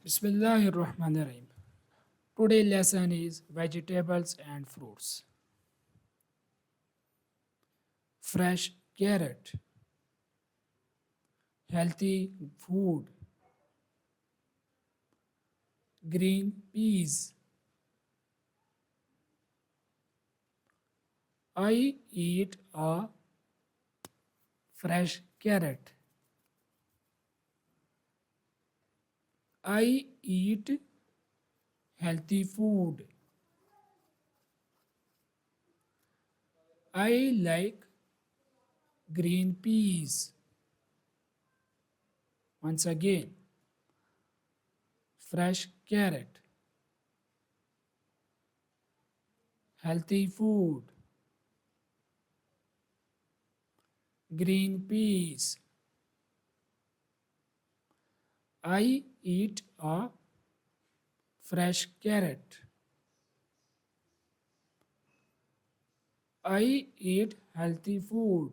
Bismillahirrahmanirrahim. Today lesson is vegetables and fruits. Fresh carrot, healthy food, green peas. I eat a fresh carrot. I eat healthy food. I like green peas. Once again, fresh carrot, healthy food, green peas. I eat a fresh carrot. I eat healthy food.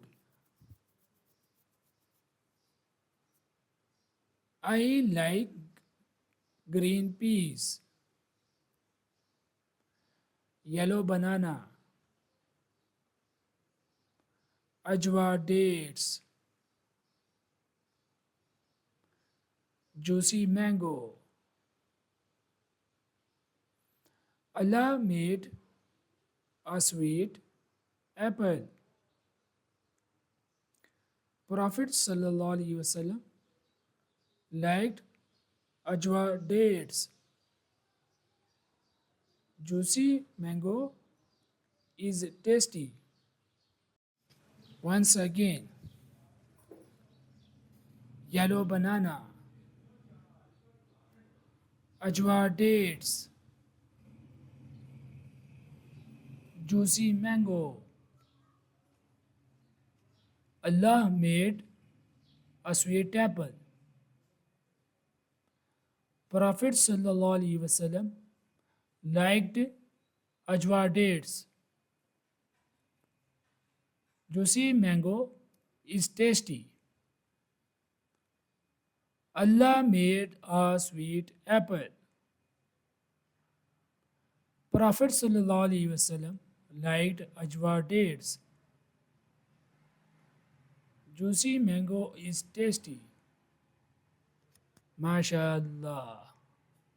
I like green peas, yellow banana, ajwa dates, juicy mango. Allah made a sweet apple. Prophet sallallahu alaihi wasallam liked ajwa dates. Juicy mango is tasty. Once again, yellow banana, ajwa dates, juicy mango. Allah made a sweet apple. Prophet sallallahu alaihi wasallam liked ajwa dates. Juicy mango is tasty. Allah made a sweet apple. Prophet sallallahu alaihi wasallam liked ajwa dates. Juicy mango is tasty. MashaAllah.